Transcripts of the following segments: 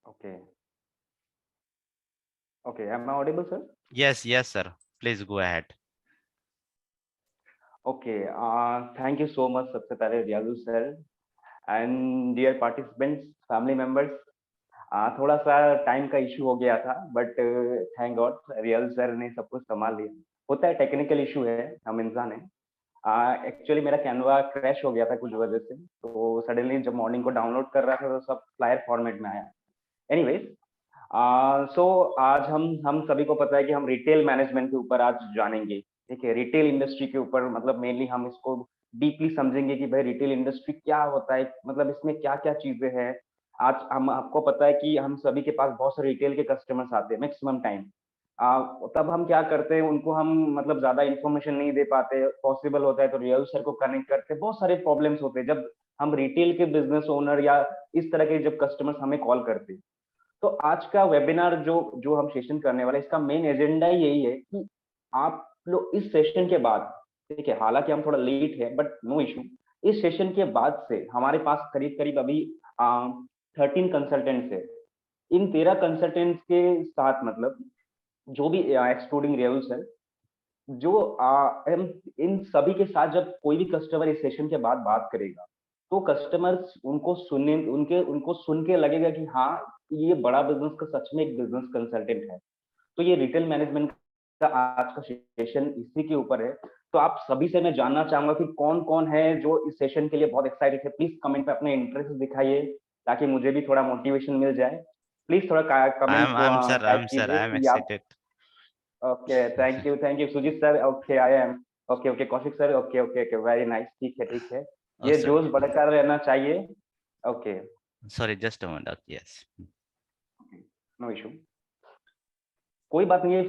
Okay. Okay. Am I audible, sir? Yes, yes, sir. Please go ahead. Okay. Thank you so much, सबसे पहले रियाजू sir and dear participants, family members. थोड़ा सा time का issue हो गया था, बट थैंक गॉड रियल सर ने सब कुछ संभाल लिया। होता है, टेक्निकल इशू है, हम इंसान हैं। एक्चुअली मेरा कैनवा क्रैश हो गया था कुछ वजह से, तो सडनली जब मॉर्निंग को डाउनलोड कर रहा था तो सब फ्लायर फॉर्मेट में आया। एनीवेज, सो आज हम सभी को पता है कि हम रिटेल मैनेजमेंट के ऊपर आज जानेंगे। ठीक है, रिटेल इंडस्ट्री के ऊपर, मतलब मेनली हम इसको डीपली समझेंगे कि भाई रिटेल इंडस्ट्री क्या होता है, मतलब इसमें क्या क्या चीजें हैं। आज हम आपको पता है कि हम सभी के पास बहुत सारे रिटेल के कस्टमर्स आते हैं मैक्सिमम टाइम। तब हम क्या करते हैं, उनको हम मतलब ज्यादा इन्फॉर्मेशन नहीं दे पाते, पॉसिबल होता है तो रियल सर को कनेक्ट करते हैं। बहुत सारे प्रॉब्लम्स होते हैं जब हम रिटेल के बिजनेस ओनर या इस तरह के जब कस्टमर्स हमें कॉल करते हैं। तो आज का वेबिनार जो जो हम सेशन करने वाले, इसका मेन एजेंडा यही है कि आप लोग इस सेशन के बाद, ठीक है, हालांकि हम थोड़ा लेट है बट नो इशू, इस सेशन के बाद से हमारे पास करीब करीब अभी 13 कंसल्टेंट्स है। इन 13 कंसल्टेंट्स के साथ, मतलब जो भी एक्सक्लूडिंग रेवल्स है, जो हम इन सभी के साथ जब कोई भी कस्टमर इस सेशन के बाद बात करेगा, तो कस्टमर्स उनको सुनने उनके उनको सुन के लगेगा कि हाँ, ये बड़ा बिजनेस का सच में एक बिजनेस कंसल्टेंट है। तो ये रिटेल मैनेजमेंट का आज का सेशन इसी के ऊपर है। तो आप सभी से मैं जानना चाहूंगा कि कौन कौन है जो इस सेशन के लिए बहुत एक्साइटेड है। प्लीज कमेंट पे अपने इंटरेस्ट दिखाइए, ताकि मुझे भी थोड़ा मोटिवेशन मिल जाए। प्लीज थोड़ा comment I'm sir. Type I'm sir. कीजिए I'm कि आप। excited. Okay, thank you Sujeet sir. Okay, I am okay. Okay, Kaushik sir. Okay okay okay, very nice. ठीक है, ठीक है। Oh, ये sorry. जोश बढ़कर रहना चाहिए। Okay, Sorry, just a moment. Yes. No issue, कोई बात नहीं है।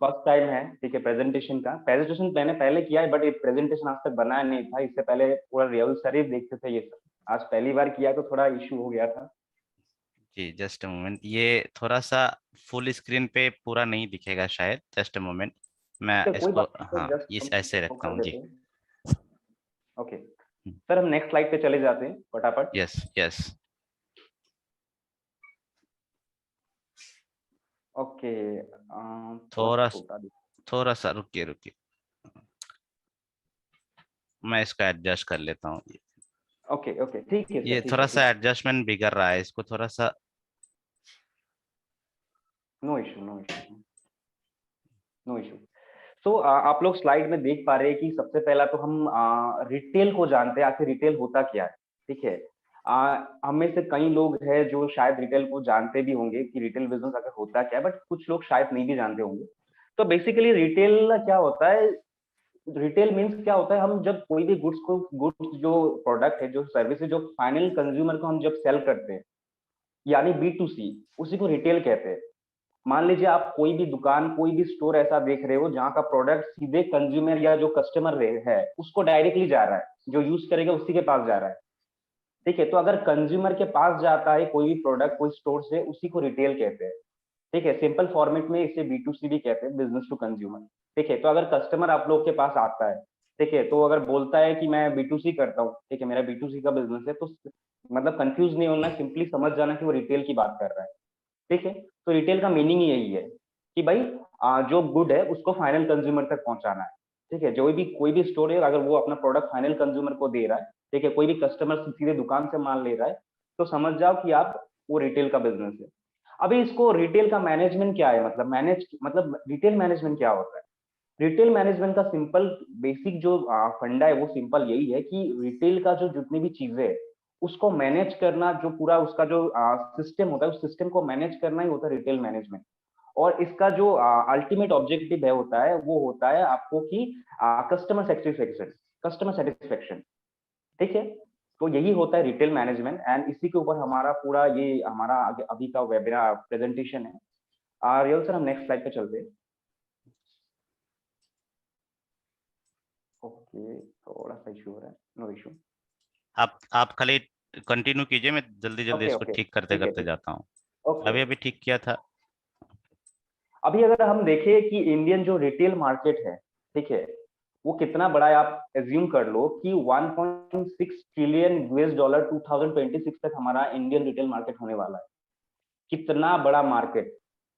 फर्स्ट टाइम है, ठीक है। प्रेजेंटेशन का प्रेजेंटेशन मैंने पहले किया है, बट ये प्रेजेंटेशन आज तक बनाया नहीं था। इससे पहले पूरा रियल सर ही देखते थे ये सब। आज पहली बार किया तो थोड़ा इशू हो गया था। जी, जस्ट अ मोमेंट। ये थोड़ा सा फुल स्क्रीन पे पूरा नहीं दिखेगा शायद। Just a moment. मैं ठीक है, कोई इसको, बात नहीं, हाँ, तो जस्ट इस हम ऐसे वो रखता कर हूँ जी। देते हैं। ओके सर, हम नेक्स्ट स्लाइड पे चले जाते हैं फटाफट। Yes, yes. ओके, थोड़ा सा थोड़ा छोटा। थोड़ा सा रुकिए, रुकिए। मैं इसका एडजस्ट कर लेता हूँ। ओके ओके, ठीक है सर, ये ठीक थोड़ा है, सा ठीक है। एडजस्टमेंट बिगड़ रहा है, इसको थोड़ा सा। No issue, no issue, no issue. तो आप लोग स्लाइड में देख पा रहे हैं कि सबसे पहला तो हम रिटेल को जानते हैं, आखिर रिटेल होता क्या है। ठीक है, हम में से कई लोग हैं जो शायद रिटेल को जानते भी होंगे कि रिटेल बिजनेस आखिर होता क्या है, बट कुछ लोग शायद नहीं भी जानते होंगे। तो बेसिकली रिटेल क्या होता है? रिटेल मीन्स क्या होता है, हम जब कोई भी गुड्स जो प्रोडक्ट है, जो सर्विस है, जो फाइनल कंज्यूमर को हम जब सेल करते हैं, यानी B2C, उसी को रिटेल कहते हैं। मान लीजिए आप कोई भी दुकान, कोई भी स्टोर ऐसा देख रहे हो जहां का प्रोडक्ट सीधे कंज्यूमर या जो कस्टमर है उसको डायरेक्टली जा रहा है, जो यूज करेगा उसी के पास जा रहा है। ठीक है, तो अगर कंज्यूमर के पास जाता है कोई भी प्रोडक्ट कोई स्टोर से, उसी को रिटेल कहते हैं। ठीक है, सिंपल फॉर्मेट में इसे B2C भी कहते हैं, बिजनेस टू कंज्यूमर। ठीक है, तो अगर कस्टमर आप लोग के पास आता है, ठीक है, तो अगर बोलता है कि मैं B2C करता हूँ, ठीक है, मेरा B2C का बिजनेस है, तो मतलब कंफ्यूज नहीं होना, सिंपली समझ जाना कि वो रिटेल की बात कर रहा है। ठीक है, तो रिटेल का मीनिंग यही है कि भाई जो गुड है उसको फाइनल कंज्यूमर तक पहुंचाना है। ठीक है, जो भी कोई भी स्टोर है, अगर वो अपना प्रोडक्ट फाइनल कंज्यूमर को दे रहा है, ठीक है, कोई भी कस्टमर सीधे दुकान से माल ले रहा है, तो समझ जाओ कि आप वो रिटेल का बिजनेस है। अभी इसको रिटेल का मैनेजमेंट क्या है, मतलब रिटेल मैनेजमेंट क्या होता है? रिटेल मैनेजमेंट का सिंपल बेसिक जो फंडा है वो सिंपल यही है कि रिटेल का जो जितनी भी चीजें है उसको मैनेज करना, जो पूरा उसका जो सिस्टम होता है उस सिस्टम को मैनेज करना ही होता है रिटेल मैनेजमेंट। और इसका जो अल्टीमेट ऑब्जेक्टिव है होता है, वो होता है आपको कि कस्टमर सेटिस्फेक्शन। ठीक है, तो यही होता है रिटेल मैनेजमेंट, एंड इसी के ऊपर हमारा पूरा ये हमारा अभी का वेबिनार प्रेजेंटेशन है। रियल सर, हम नेक्स्ट स्लाइड पे चलते हैं। ओके, थोड़ा सा इशू हो रहा है, नो इशू। आप खाली कंटिन्यू कीजिए, मैं जल्दी जल्दी ओके इसको ओके, ठीक करते ठीक है, करते ठीक। जाता हूँ। ओके, अभी अभी ठीक किया था। अभी अगर हम देखें कि इंडियन जो रिटेल मार्केट है, ठीक है, वो कितना बड़ा है, आप एज्यूम कर लो कि 1.6 ट्रिलियन US डॉलर 2026 तक हमारा इंडियन रिटेल मार्केट होने वाला है। कितना बड़ा मार्केट,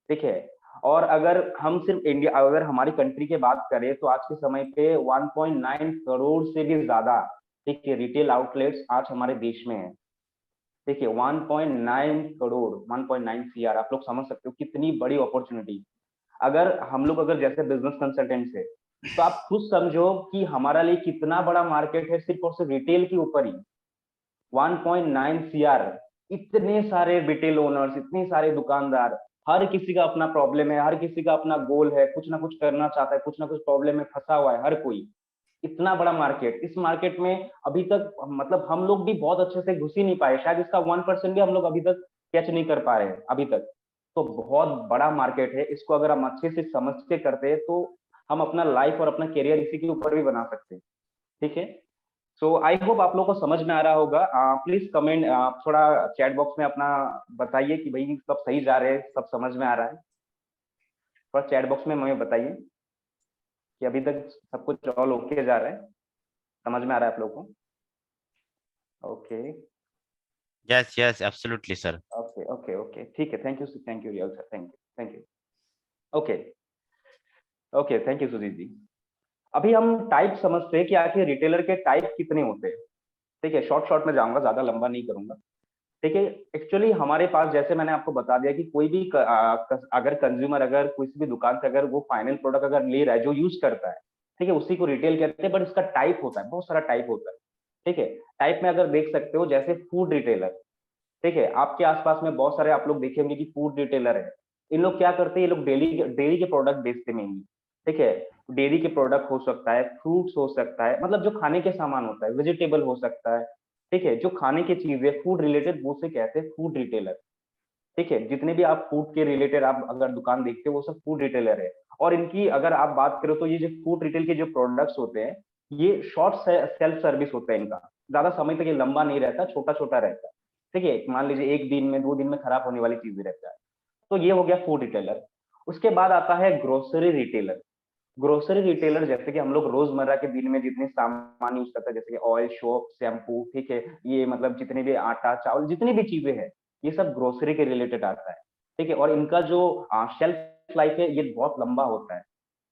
ठीक है। और अगर हम सिर्फ इंडिया, अगर हमारी कंट्री की बात करें तो आज के समय पे 1.9 करोड़ से भी ज्यादा, ठीक है, रिटेल आउटलेट्स आज हमारे देश में है। देखिए 1.9 करोड़, 1.9 सीआर, आप लोग समझ सकते हो कितनी बड़ी अपॉर्चुनिटी। अगर हम लोग अगर जैसे बिजनेस कंसल्टेंट है, तो आप खुद समझो कि हमारा लिए कितना बड़ा मार्केट है सिर्फ और सिर्फ रिटेल के ऊपर ही। 1.9 सीआर, इतने सारे रिटेल ओनर्स, इतने सारे दुकानदार, हर किसी का अपना प्रॉब्लम है, हर किसी का अपना गोल है, कुछ ना कुछ करना चाहता है, कुछ ना कुछ प्रॉब्लम में फंसा हुआ है हर कोई। इतना बड़ा मार्केट, इस मार्केट में अभी तक मतलब हम लोग भी बहुत अच्छे से घुस ही नहीं पाए, शायद इसका 1% भी हम लोग अभी तक कैच नहीं कर पा रहे हैं अभी तक। तो बहुत बड़ा मार्केट है, इसको अगर हम अच्छे से समझ के करते हैं तो हम अपना लाइफ और अपना करियर इसी के ऊपर भी बना सकते हैं, ठीक है। सो आई होप आप लोगों को समझ में आ रहा होगा। प्लीज कमेंट, थोड़ा चैट बॉक्स में अपना बताइए कि भाई सब सही जा रहे हैं, सब समझ में आ रहा है। थोड़ा चैट बॉक्स में हमें बताइए कि अभी तक सब कुछ ऑल ओके जा रहा है, समझ में आ रहा है आप लोगों को? Okay yes yes absolutely sir. Okay okay okay, ठीक है, थैंक यू रियल sir, thank you. Okay okay, thank you Sujit ji. अभी हम टाइप समझते हैं कि आखिर रिटेलर के टाइप कितने होते हैं, ठीक है। शॉर्ट शॉर्ट में जाऊंगा, ज्यादा लंबा नहीं करूंगा, ठीक है। एक्चुअली हमारे पास, जैसे मैंने आपको बता दिया कि कोई भी अगर कंज्यूमर अगर किसी भी दुकान से अगर वो फाइनल प्रोडक्ट अगर ले रहा है, जो यूज करता है, ठीक है, उसी को रिटेल कहते हैं। बट इसका टाइप होता है, बहुत सारा टाइप होता है, ठीक है। टाइप में अगर देख सकते हो, जैसे फूड रिटेलर, ठीक है, आपके आसपास में बहुत सारे आप लोग देखे होंगे कि फूड रिटेलर है। इन लोग क्या करते हैं, ये लोग डेली डेयरी के प्रोडक्ट बेचते मेनली, ठीक है। डेयरी के प्रोडक्ट हो सकता है, फ्रूट्स हो सकता है, मतलब जो खाने के सामान होता है, वेजिटेबल हो सकता है, ठीक है। जो खाने की चीजें फूड रिलेटेड, वो से कहते हैं फूड रिटेलर, ठीक है। जितने भी आप फूड के रिलेटेड आप अगर दुकान देखते हो, वो सब फूड रिटेलर है। और इनकी अगर आप बात करो तो ये जो फूड रिटेल के जो प्रोडक्ट्स होते हैं, ये शॉर्ट सेल्फ सर्विस होता है इनका, ज्यादा समय तक ये लंबा नहीं रहता, छोटा छोटा रहता है, ठीक है। मान लीजिए एक दिन में, 2 दिन में खराब होने वाली चीजें रहता है। तो ये हो गया फूड रिटेलर। उसके बाद आता है ग्रोसरी रिटेलर। ग्रोसरी रिटेलर जैसे कि हम लोग रोजमर्रा के दिन में जितने सामान यूज करते हैं, जैसे कि ऑयल, सोप, शैम्पू, ठीक है, ये मतलब जितने भी आटा चावल जितनी भी चीजें हैं, ये सब ग्रोसरी के रिलेटेड आता है, ठीक है। और इनका जो शेल्फ लाइफ है, ये बहुत लंबा होता है,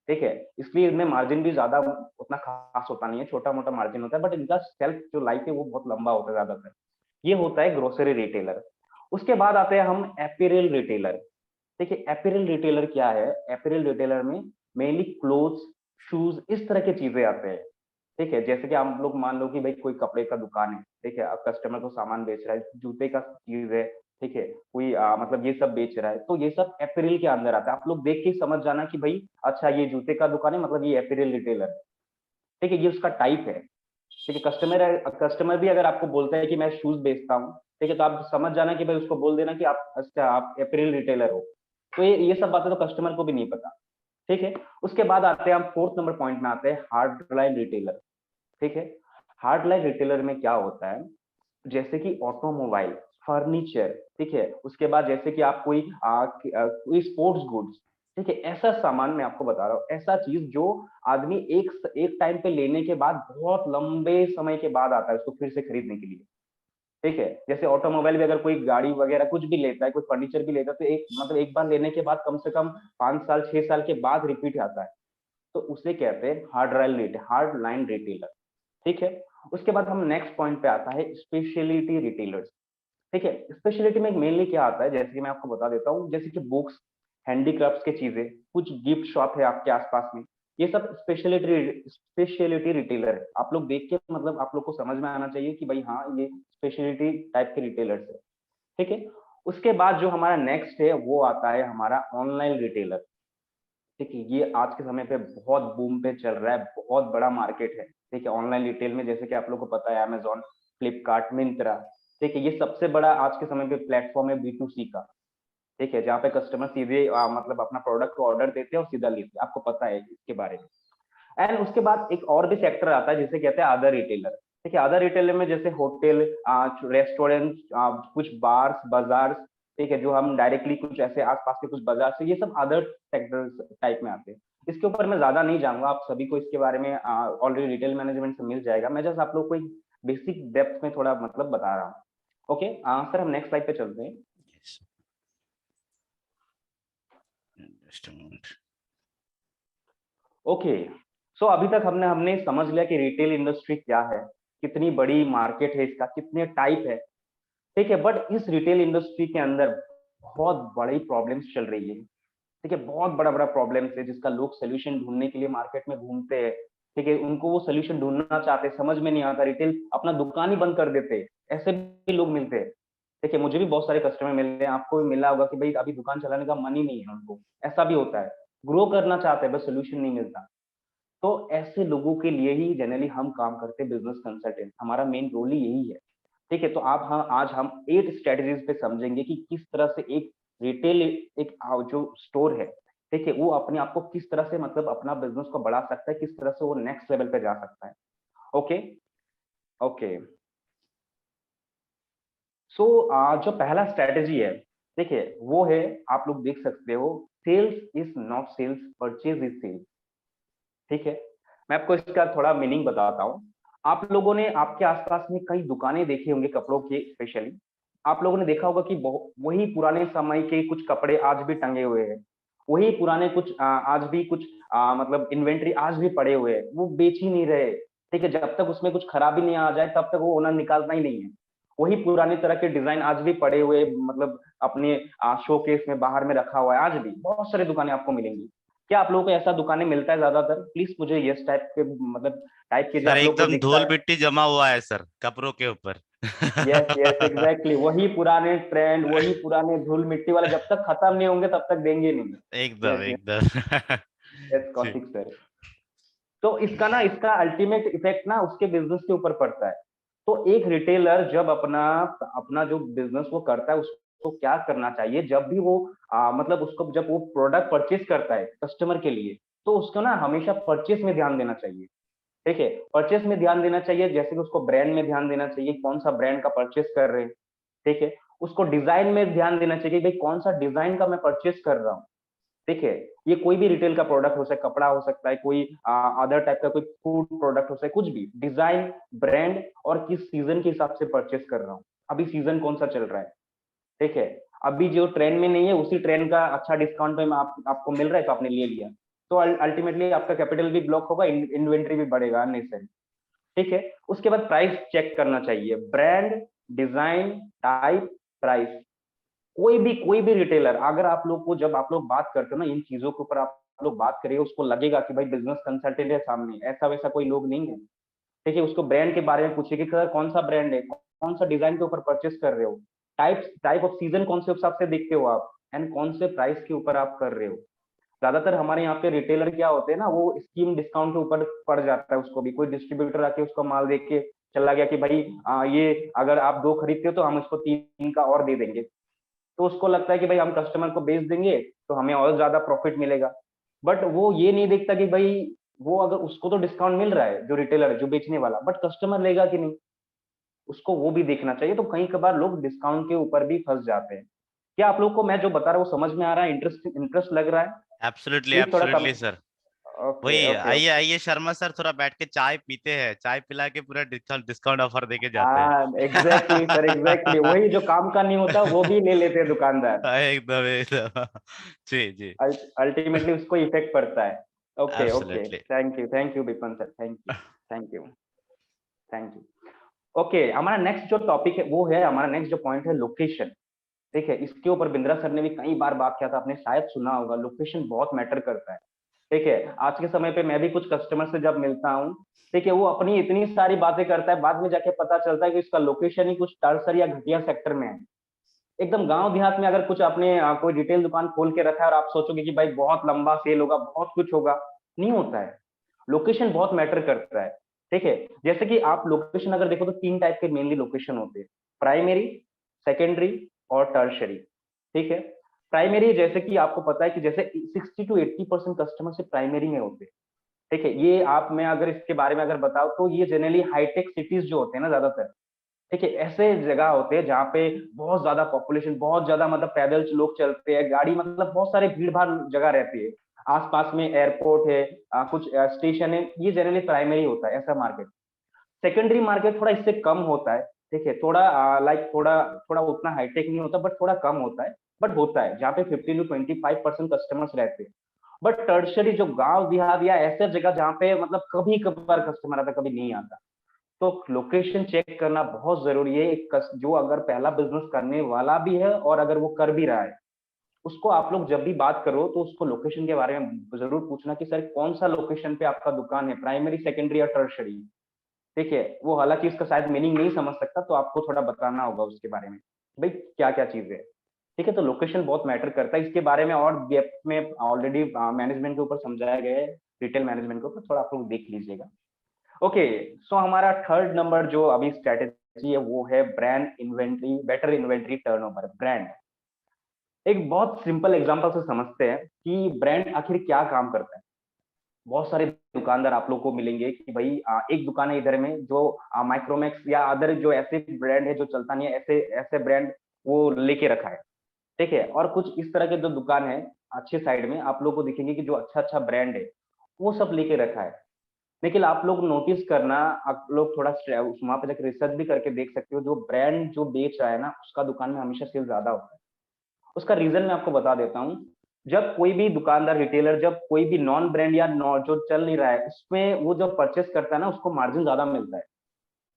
ठीक है। इसलिए इनमें मार्जिन भी ज्यादा उतना खास होता नहीं है, छोटा मोटा मार्जिन होता है, बट इनका सेल्फ जो लाइफ है वो बहुत लंबा होता है ज्यादातर। ये होता है ग्रोसरी रिटेलर। उसके बाद आते हैं हम एपीरियल रिटेलर। देखिए एपीरियल रिटेलर क्या है, एपीरियल रिटेलर में मेनली क्लोथ्स, शूज, इस तरह की चीजें आते हैं, ठीक है। जैसे कि आप लोग मान लो कि भाई कोई कपड़े का दुकान है, ठीक है, अब कस्टमर को सामान बेच रहा है, जूते का चीज है, ठीक है, कोई मतलब ये सब बेच रहा है, तो ये सब एपीरियल के अंदर आता है। आप लोग देख के समझ जाना कि भाई अच्छा ये जूते का दुकान है, मतलब ये एपीरियल रिटेलर है, ठीक है। ये उसका टाइप है, ठीक है। कस्टमर भी अगर आपको बोलता है कि मैं शूज बेचता हूँ, ठीक है, तो आप समझ जाना कि भाई उसको बोल देना कि आप अच्छा आप एपीरियल रिटेलर हो। तो ये सब बातें तो कस्टमर को भी नहीं पता, ठीक है। उसके बाद आते हैं हम फोर्थ नंबर पॉइंट में आते हैं हार्ड लाइन रिटेलर, ठीक है। हार्ड लाइन रिटेलर में क्या होता है, जैसे कि ऑटोमोबाइल, फर्नीचर, ठीक है। उसके बाद जैसे कि आप कोई स्पोर्ट्स गुड्स, ठीक है, ऐसा सामान मैं आपको बता रहा हूँ, ऐसा चीज जो आदमी एक एक टाइम पे लेने के बाद बहुत लंबे समय के बाद आता है उसको फिर से खरीदने के लिए, ठीक है। जैसे ऑटोमोबाइल भी अगर कोई गाड़ी वगैरह कुछ भी लेता है, कोई फर्नीचर भी लेता है, तो एक मतलब एक बार लेने के बाद कम से कम 5 साल 6 साल के बाद रिपीट आता है। तो उसे कहते हैं हार्ड लाइन रिटेलर, ठीक है। उसके बाद हम नेक्स्ट पॉइंट पे आता है स्पेशलिटी रिटेलर्स, ठीक है। स्पेशलिटी में मेनली क्या आता है, जैसे कि मैं आपको बता देता हूँ, जैसे कि बुक्स, हैंडीक्राफ्ट्स की चीजें, कुछ गिफ्ट शॉप है आपके आसपास में, ये सब स्पेशलिटी रिटेलर है। आप लोग देख के मतलब आप लोग को समझ में आना चाहिए कि भाई हाँ ये स्पेशलिटी टाइप के रिटेलर्स है, ठीक है। उसके बाद जो हमारा नेक्स्ट है वो आता है हमारा ऑनलाइन रिटेलर, ठीक है। ये आज के समय पे बहुत बूम पे चल रहा है, बहुत बड़ा मार्केट है, ठीक है। ऑनलाइन रिटेल में जैसे कि आप लोग को पता है अमेजोन, फ्लिपकार्ट, मिंत्रा, ठीक है, ये सबसे बड़ा आज के समय पे प्लेटफॉर्म है B2C का, ठीक है, जहाँ पे कस्टमर सीधे मतलब अपना प्रोडक्ट को ऑर्डर देते हैं और सीधा लेते हैं, आपको पता है इसके बारे में। एंड उसके बाद एक और भी सेक्टर आता है जिसे कहते हैं अदर रिटेलर, ठीक है। अदर रिटेलर में जैसे होटल, रेस्टोरेंट, कुछ बार्स, बाजार्स, ठीक है, जो हम डायरेक्टली कुछ ऐसे आसपास के कुछ बाजार से, ये सब अदर सेक्टर टाइप में आते हैं। इसके ऊपर मैं ज्यादा नहीं जाऊंगा, आप सभी को इसके बारे में ऑलरेडी रिटेल मैनेजमेंट से मिल जाएगा। मैं जस्ट आप लोग को एक बेसिक डेप्थ में थोड़ा मतलब बता रहा हूँ। ओके सर, हम नेक्स्ट स्लाइड पे चलते हैं। Just moment. ओके, सो अभी तक हमने हमने समझ लिया कि रिटेल इंडस्ट्री क्या है, कितनी बड़ी मार्केट है इसका, कितने टाइप है, ठीक है। बट इस रिटेल इंडस्ट्री के अंदर बहुत बड़ी प्रॉब्लम्स चल रही है, ठीक है। बहुत बड़ा बड़ा प्रॉब्लम्स है जिसका लोग सोल्यूशन ढूंढने के लिए मार्केट में घूमते हैं, ठीक है। उनको वो सोल्यूशन ढूंढना चाहते हैं, समझ में नहीं आता, रिटेल अपना दुकान ही बंद कर देते हैं, ऐसे भी लोग मिलते हैं, ठीक है। मुझे भी बहुत सारे कस्टमर मिले हैं, आपको भी मिला होगा कि भाई अभी दुकान चलाने का मन ही नहीं है उनको, ऐसा भी होता है। ग्रो करना चाहते हैं बस सोल्यूशन नहीं मिलता। तो ऐसे लोगों के लिए ही जनरली हम काम करते हैं, बिजनेस कंसल्टेंट, हमारा मेन रोल ही यही है, ठीक है। तो आप हाँ, आज हम 8 स्ट्रेटजीज पे समझेंगे कि किस तरह से एक रिटेल एक जो स्टोर है, ठीक है, वो अपने आप को किस तरह से मतलब अपना बिजनेस को बढ़ा सकता है, किस तरह से वो नेक्स्ट लेवल पे जा सकता है। ओके। ओके, सो जो पहला स्ट्रेटजी है, देखिए वो है, आप लोग देख सकते हो, sales is not sales, purchase is sales, ठीक है। मैं आपको इसका थोड़ा मीनिंग बताता हूँ। आप लोगों ने आपके आसपास में कई दुकानें देखी होंगी कपड़ों की, स्पेशली आप लोगों ने देखा होगा कि वही पुराने समय के कुछ कपड़े आज भी टंगे हुए हैं, वही पुराने कुछ आज भी कुछ मतलब इन्वेंट्री आज भी पड़े हुए हैं, वो बेच ही नहीं रहे, ठीक है। जब तक उसमें कुछ खराबी नहीं आ जाए तब तक वो ओनर निकालना ही नहीं है। वही पुराने तरह के डिजाइन आज भी पड़े हुए, मतलब अपने शोकेस में बाहर में रखा हुआ है, आज भी बहुत सारी दुकानें आपको मिलेंगी। क्या आप लोगों को ऐसा दुकानें मिलता है ज्यादातर? प्लीज मुझे यस टाइप के मतलब टाइप कीजिए, सर आप लोग को एकदम दिखता धूल है? मिट्टी जमा हुआ है सर कपड़ों के ऊपर। यस यस एग्जैक्टली, वही पुराने ट्रेंड, वही पुराने धूल मिट्टी वाले जब तक खत्म नहीं होंगे तब तक देंगे नहीं। एकदम यस यस एकदम। यस जी। कौशिक सर। तो इसका ना, इसका अल्टीमेट इफेक्ट ना उसके बिजनेस के ऊपर पड़ता है। तो एक रिटेलर जब अपना अपना जो बिजनेस वो करता है, उसको क्या करना चाहिए, जब भी वो मतलब उसको जब वो प्रोडक्ट परचेज करता है कस्टमर के लिए, तो उसको ना हमेशा परचेज में ध्यान देना चाहिए, ठीक है। परचेस में ध्यान देना चाहिए, जैसे कि उसको ब्रांड में ध्यान देना चाहिए, कौन सा ब्रांड का परचेस कर रहे हैं, ठीक है। उसको डिजाइन में ध्यान देना चाहिए, भाई कौन सा डिजाइन का मैं परचेस कर रहा हूँ, ठीक है। ये कोई भी रिटेल का प्रोडक्ट हो सकता है, कपड़ा हो सकता है, कोई अदर टाइप का कोई फूड प्रोडक्ट हो सकता है, कुछ भी डिजाइन, ब्रांड और किस सीजन के हिसाब से परचेस कर रहा हूँ, अभी सीजन कौन सा चल रहा है, ठीक है। अभी जो ट्रेंड में नहीं है उसी ट्रेंड का अच्छा डिस्काउंट में आपको मिल रहा है तो आपने ले लिया, तो अल्टीमेटली आपका कैपिटल भी ब्लॉक होगा, इन्वेंट्री भी बढ़ेगा अननेसेसरी, ठीक है। उसके बाद प्राइस चेक करना चाहिए, ब्रांड, डिजाइन, टाइप, प्राइस। कोई भी रिटेलर, अगर आप लोग को जब आप लोग बात करते हो ना इन चीजों के ऊपर, आप लोग बात करिए, उसको लगेगा कि भाई बिजनेस कंसल्टेंट है सामने, ऐसा वैसा कोई लोग नहीं है, ठीक है। उसको ब्रांड के बारे में पूछिए कि सर कौन सा ब्रांड है, कौन सा डिजाइन के ऊपर परचेस कर रहे हो, टाइप ऑफ सीजन कौन से हिसाब से देखते हो आप, एंड कौन से प्राइस के ऊपर आप कर रहे हो। ज्यादातर हमारे यहाँ पे रिटेलर क्या होते हैं ना, वो स्कीम डिस्काउंट के ऊपर पड़ जाता है, उसको भी कोई डिस्ट्रीब्यूटर आके उसका माल देख के चला गया कि भाई ये अगर आप 2 खरीदते हो तो हम इसको 3 का और दे देंगे, तो उसको लगता है कि भाई हम कस्टमर को बेच देंगे तो हमें और ज्यादा प्रॉफिट मिलेगा। बट वो ये नहीं देखता कि भाई वो अगर उसको तो डिस्काउंट मिल रहा है जो रिटेलर है, जो बेचने वाला, बट कस्टमर लेगा कि नहीं, उसको वो भी देखना चाहिए। तो कई कबार लोग डिस्काउंट के ऊपर भी फंस जाते हैं। क्या आप लोग को मैं जो बता रहा हूँ समझ में आ रहा है, इंटरेस्ट इंटरेस्ट लग रहा है? एब्सोल्युटली प्लीज थोड़ा कम। Absolutely sir. ओके वही ओके आइए ओके। आइए शर्मा सर, थोड़ा बैठ के चाय पीते हैं, चाय पिला के पूरा डिस्काउंट डिस्काउंट ऑफर देके जाते हैं। हाँ एग्जैक्टली सर, एग्जैक्टली वही जो काम का नहीं होता वो भी ले लेते हैं दुकानदार, एकदम एकदम। जी जी। अल्टीमेटली उसको इफेक्ट पड़ता है। Okay okay, absolutely. Thank you Vipin sir, thank you thank you. Okay, हमारा नेक्स्ट जो टॉपिक है वो है, हमारा नेक्स्ट जो पॉइंट है लोकेशन, ठीक है। इसके ऊपर बिंद्रा सर ने भी कई बार बात किया था, आपने शायद सुना होगा, लोकेशन बहुत मैटर करता है, ठीक है। आज के समय पे मैं भी कुछ कस्टमर से जब मिलता हूँ, ठीक है, वो अपनी इतनी सारी बातें करता है, बाद में जाके पता चलता है कि इसका लोकेशन ही कुछ टर्सर या घटिया सेक्टर में है। एकदम गांव देहात में अगर कुछ आपने कोई रिटेल दुकान खोल के रखा है और आप सोचोगे कि भाई बहुत लंबा सेल होगा, बहुत कुछ होगा, नहीं होता है। लोकेशन बहुत मैटर करता है, ठीक है। जैसे कि आप लोकेशन अगर देखो तो 3 टाइप के मेनली लोकेशन होते हैं, प्राइमरी, सेकेंडरी और टर्शरी, ठीक है। प्राइमरी जैसे कि आपको पता है कि जैसे 60 to 80% कस्टमर से प्राइमरी में होते हैं, ठीक है। ये आप, मैं अगर इसके बारे में अगर बताऊं तो ये जनरली हाईटेक सिटीज जो होते हैं ना ज्यादातर, ठीक है, ऐसे जगह होते हैं जहाँ पे बहुत ज्यादा पॉपुलेशन, बहुत ज्यादा मतलब पैदल लोग चलते हैं, गाड़ी मतलब बहुत सारे भीड़ भाड़ जगह रहती है, आसपास में एयरपोर्ट है, कुछ स्टेशन है, ये जनरली प्राइमरी होता है ऐसा मार्केट। सेकेंडरी मार्केट थोड़ा इससे कम होता है, ठीक है, थोड़ा लाइक थोड़ा थोड़ा उतना हाईटेक नहीं होता बट थोड़ा कम होता है, बट होता है जहाँ पे 15 to 25% कस्टमर्स रहते हैं। बट टर्शरी जो गांव देहात या ऐसे जगह जहाँ पे मतलब कभी कभार कस्टमर आता, कभी नहीं आता, तो लोकेशन चेक करना बहुत जरूरी है। जो अगर पहला बिजनेस करने वाला भी है और अगर वो कर भी रहा है, उसको आप लोग जब भी बात करो तो उसको लोकेशन के बारे में जरूर पूछना कि सर कौन सा लोकेशन पे आपका दुकान है, प्राइमरी, सेकेंडरी या टर्शरी। ठीक है, वो हालांकि इसका शायद मीनिंग नहीं समझ सकता, तो आपको थोड़ा बताना होगा उसके बारे में, भाई क्या क्या चीज है। ठीक है, तो लोकेशन बहुत मैटर करता है। इसके बारे में और डेप्थ में ऑलरेडी मैनेजमेंट के ऊपर समझाया गया है, रिटेल मैनेजमेंट के ऊपर, थोड़ा आप लोग देख लीजिएगा। ओके, सो हमारा थर्ड नंबर जो अभी स्ट्रेटेजी है वो है brand inventory, better inventory turnover. Brand एक बहुत सिंपल एग्जांपल से समझते हैं कि ब्रांड आखिर क्या काम करता है। बहुत सारे दुकानदार आप लोग को मिलेंगे कि भाई एक दुकान है इधर में जो माइक्रोमैक्स या अदर जो ऐसे ब्रांड है जो चलता नहीं है, ऐसे ऐसे ब्रांड वो लेके रखा है। ठीक है, और कुछ इस तरह के जो दुकान है अच्छे साइड में आप लोग को दिखेंगे कि जो अच्छा अच्छा ब्रांड है वो सब लेके रखा है। लेकिन आप लोग नोटिस करना, आप लोग थोड़ा वहां पे जाकर रिसर्च भी करके देख सकते हो, जो ब्रांड जो बेच रहा है ना उसका दुकान में हमेशा सेल ज्यादा होता है। उसका रीजन मैं आपको बता देता हूँ। जब कोई भी दुकानदार, रिटेलर, जब कोई भी नॉन ब्रांड या जो चल नहीं रहा है उसमें वो जब परचेस करता है ना, उसको मार्जिन ज्यादा मिलता है।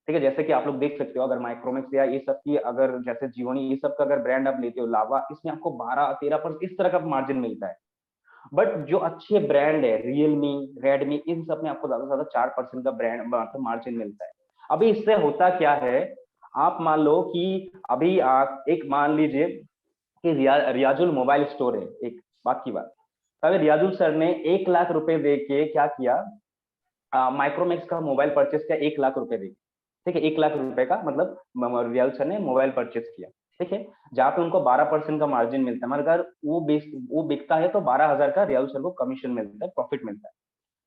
ठीक है, जैसे कि आप लोग देख सकते हो, अगर माइक्रोमैक्स या ये सब की, अगर जैसे जीवनी, ये सब का अगर ब्रांड आप लेते हो, लावा, इसमें आपको 12-13% इस तरह का मार्जिन मिलता है। बट जो अच्छे ब्रांड है, रियलमी, रेडमी, इन सब में आपको ज्यादा से ज्यादा 4% का ब्रांड मतलब मार्जिन मिलता है। अभी इससे होता क्या है, आप मान लो कि अभी एक मान लीजिए कि रियाजुल मोबाइल स्टोर है, एक बात की बात, अगर रियाजुल सर ने 1 लाख रुपए दे के क्या किया, माइक्रोमैक्स का मोबाइल परचेस किया 1 लाख रुपए दे के। ठीक है, 1 लाख रुपए का मतलब रियाजुल सर ने मोबाइल परचेस किया। ठीक है, जहाँ पे उनको 12% का मार्जिन मिलता है, मगर अगर वो बिकता है तो 12,000 का रियाजुल सर को कमीशन मिलता है, प्रॉफिट मिलता है।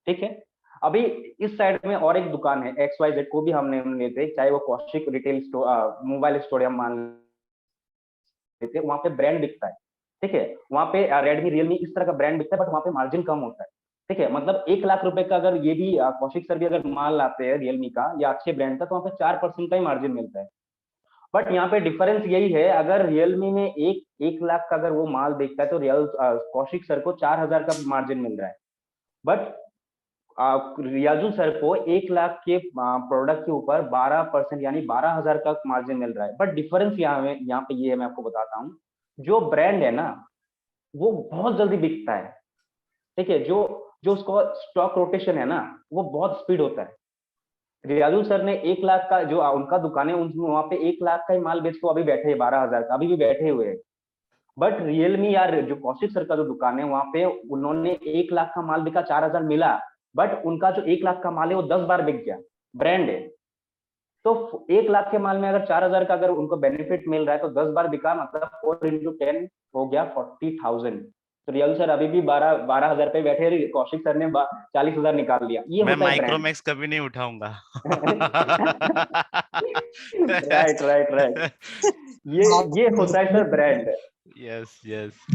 ठीक है, अभी इस साइड में और एक दुकान है XYZ, को भी हमने लेते, चाहे वो Kaushik retail store, mobile store हम मान लेते हैं, वहां पे ब्रांड बिकता है। ठीक है, वहां पे रेडमी, रियलमी, इस तरह का ब्रांड बिकता है, बट वहां पे मार्जिन कम होता है। ठीक है, मतलब 1 लाख रुपए का अगर ये भी कौशिक सर भी अगर माल लाते हैं रियलमी का या अच्छे ब्रांड का, तो वहां पे 4% का ही मार्जिन मिलता है। बट यहाँ पे डिफरेंस यही है, अगर रियलमी में एक 1 लाख का अगर वो माल बेचता है तो कौशिक सर को 4,000 का मार्जिन मिल रहा है। बट रियाजू सर को 1 लाख के प्रोडक्ट के ऊपर 12% यानी 12,000 का मार्जिन मिल रहा है। बट डिफरेंस यहाँ पे ये है, मैं आपको बताता हूँ, जो ब्रांड है ना वो बहुत जल्दी बिकता है। ठीक है, जो जो उसको स्टॉक रोटेशन है ना वो बहुत स्पीड होता है। रियाजू सर ने 1 लाख का जो उनका दुकान है, वहां पे 1 लाख का ही माल बेच को अभी बैठे हैं, 12,000 का अभी भी बैठे हुए हैं। बट रियलमी या जो कौशिक सर का जो दुकान है वहां पे उन्होंने 1 लाख का माल बिका, 4,000 मिला, बट उनका जो 1 लाख का माल है वो 10 बार बिक गया, ब्रांड है। तो 1 लाख के माल में अगर 4,000 का अगर उनको बेनिफिट मिल रहा है तो 10 बार बिका, मतलब 4 into 10 हो गया 40,000। तो रियल सर अभी भी 12,000 पे बैठे, कौशिक सर ने 40,000 निकाल लिया। ये मैं होता है ब्रांड। माइक्रोमैक्स कभी नहीं उठाऊंगा। राइट राइट राइट, ये होता है sir brand. Yes yes,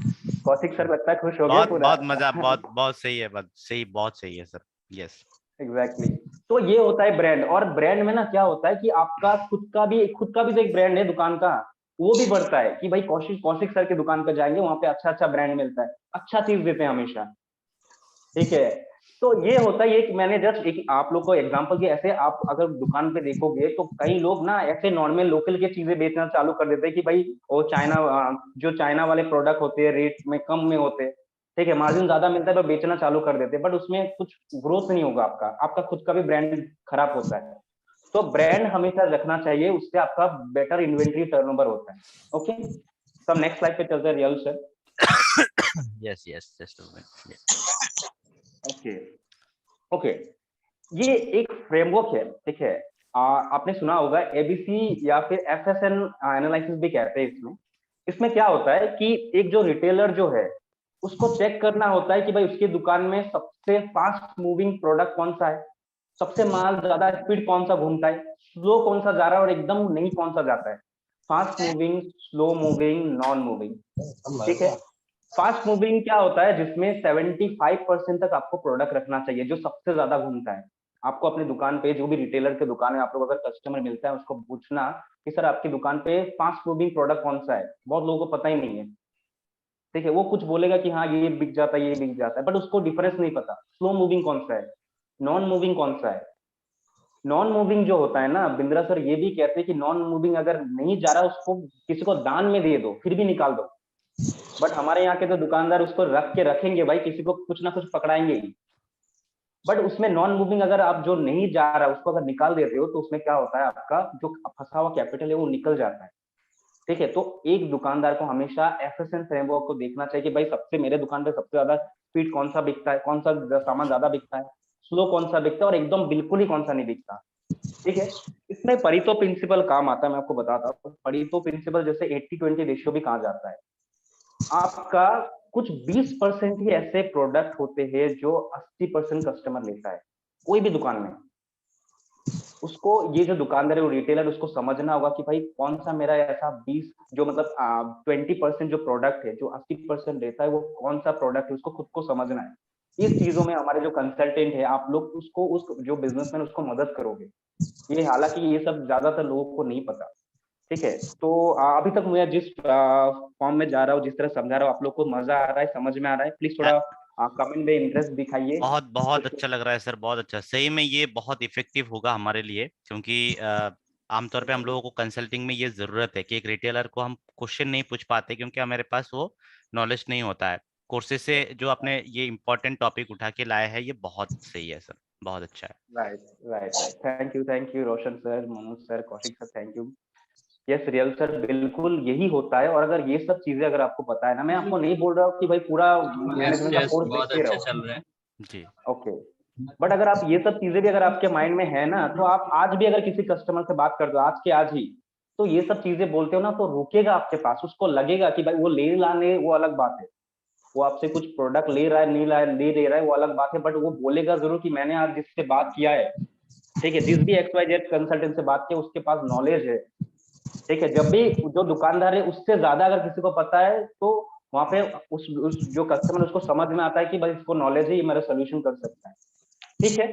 Kaushik sir लगता है खुश हो गए बहुत पूरा। बहुत मजा, बहुत बहुत सही है, बात सही, बहुत सही है सर। यस। Exactly exactly. तो ये होता है ब्रांड। और ब्रांड में ना क्या होता है कि आपका खुद का भी जो एक ब्रांड है दुकान का, वो भी बढ़ता है कि भाई कौशिक कौशिक सर की दुकान पे जाएंगे, वहां पे अच्छा अच्छा ब्रांड मिलता है, अच्छा चीज देते हैं हमेशा। ठीक है, तो ये होता है, एक मैंने जस्ट एक आप लोग को एग्जांपल की, ऐसे आप अगर दुकान पे देखोगे तो कई लोग ना ऐसे नॉर्मल लोकल के चीजें बेचना चालू कर देते हैं कि भाई वो चाइना, जो चाइना वाले प्रोडक्ट होते हैं रेट में कम में होते हैं। ठीक है, मार्जिन ज्यादा मिलता है पर बेचना चालू कर देते हैं, बट उसमें कुछ ग्रोथ नहीं होगा, आपका आपका खुद का भी ब्रांड खराब होता है। तो ब्रांड हमेशा रखना चाहिए, उससे आपका बेटर इन्वेंट्री टर्नओवर होता है। ओके, तो हम नेक्स्ट स्लाइड पे चलते हैं, real sir. Yes yes, just a minute. Okay okay, ये एक फ्रेमवर्क है। ठीक है, आपने सुना होगा एबीसी या फिर FSN एनालिसिस भी कहते हैं इसमें। इसमें क्या होता है कि एक जो रिटेलर जो है उसको चेक करना होता है कि भाई उसकी दुकान में सबसे फास्ट मूविंग प्रोडक्ट कौन सा है, सबसे माल ज्यादा स्पीड कौन सा घूमता है, स्लो कौन सा जा रहा है और एकदम नहीं कौन सा जाता है, fast moving, slow moving, non moving. ठीक है, फास्ट मूविंग क्या होता है, जिसमें 75% तक आपको प्रोडक्ट रखना चाहिए जो सबसे ज्यादा घूमता है। आपको अपनी दुकान पे, जो भी रिटेलर की दुकान है, आप लोग अगर कस्टमर मिलता है उसको पूछना कि सर आपकी दुकान पे फास्ट मूविंग प्रोडक्ट कौन सा है, बहुत लोगों को पता ही नहीं है। ठीक है, वो कुछ बोलेगा कि हाँ ये बिक जाता है, ये बिक जाता है, बट उसको डिफरेंस नहीं पता स्लो मूविंग कौन सा है, नॉन मूविंग कौन सा है। नॉन मूविंग जो होता है ना, बिंद्रा सर ये भी कहते हैं कि नॉन मूविंग अगर नहीं जा रहा उसको किसी को दान में दे दो फिर भी निकाल दो, बट हमारे यहाँ के तो दुकानदार उसको रख के रखेंगे भाई, किसी को कुछ ना कुछ पकड़ाएंगे ही। बट उसमें नॉन मूविंग अगर आप जो नहीं जा रहा उसको अगर निकाल देते हो तो उसमें क्या होता है, आपका जो फंसा हुआ कैपिटल है वो निकल जाता है। ठीक है, तो एक दुकानदार को हमेशा एफएसएन फ्रेमवर्क को देखना चाहिए कि भाई सबसे मेरे दुकान पे सबसे ज्यादा स्पीड कौन सा बिकता है, कौन सा सामान ज्यादा बिकता है, स्लो कौन सा बिकता है, और एकदम बिल्कुल ही कौन सा नहीं बिकता। ठीक है, इसमें परितो प्रिंसिपल काम आता है, मैं आपको बताता हूँ परितो प्रिंसिपल जैसे 80-20 रेशियो भी कहा जाता है। आपका कुछ 20% ही ऐसे प्रोडक्ट होते हैं जो 80% कस्टमर लेता है कोई भी दुकान में। उसको ये जो दुकानदार है वो रिटेलर उसको समझना होगा कि भाई कौन सा मेरा ऐसा 20 जो मतलब 20% जो प्रोडक्ट है जो 80% लेता है वो कौन सा प्रोडक्ट है, उसको खुद को समझना है। इस चीजों में हमारे जो कंसल्टेंट है आप लोग उसको उस जो बिजनेसमैन उसको मदद करोगे। ये हालांकि ये सब ज्यादातर लोगों को नहीं पता। ठीक है, तो अभी तक मैं जिस फॉर्म में जा रहा हूँ, जिस तरह समझा रहा हूँ, आप लोग को मजा आ रहा है, समझ में आ रहा है, प्लीज थोड़ा कमेंट में इंटरेस्ट दिखाइए। बहुत बहुत कुछ अच्छा लग रहा है सर, बहुत अच्छा। सही में ये बहुत इफेक्टिव होगा हमारे लिए, क्योंकि आमतौर पे हम लोगों को कंसल्टिंग में ये जरूरत है कि एक रिटेलर को हम क्वेश्चन नहीं पूछ पाते क्योंकि हमारे पास वो नॉलेज नहीं होता है। कोर्सेज से जो आपने ये इम्पोर्टेंट टॉपिक उठा के लाया है ये बहुत सही है सर, बहुत अच्छा है। Right, right, right, thank you Roshan sir, Manoj sir, Kaushik sir, thank you. Yes real sir, बिल्कुल यही होता है। और अगर ये सब चीजें अगर आपको पता है ना, मैं आपको नहीं बोल रहा हूँ कि भाई पूरा यस मैनेजमेंट का यस, कोर्स बहुत देखते अच्छा रहो। चल रहा है। जी। ओके, बट अगर आप ये सब चीजें भी अगर आपके माइंड में है ना, तो आप आज भी अगर किसी कस्टमर से बात कर दो आज के आज ही, तो ये सब चीजें बोलते हो ना तो रुकेगा आपके पास, उसको लगेगा कि भाई वो ले लाने वो अलग बात है, वो आपसे कुछ प्रोडक्ट ले रहा है नहीं ला ले दे रहा है वो अलग बात है, बट वो बोलेगा जरूर कि मैंने आज जिससे बात किया है, ठीक है, जिस भी XYZ कंसल्टेंट से बात किया उसके पास नॉलेज है। ठीक है, जब भी जो दुकानदार है उससे ज्यादा अगर किसी को पता है तो वहां पे उस जो कस्टमर उसको समझ में आता है कि भाई इसको नॉलेज है, ये मेरा सोल्यूशन कर सकता है। ठीक है,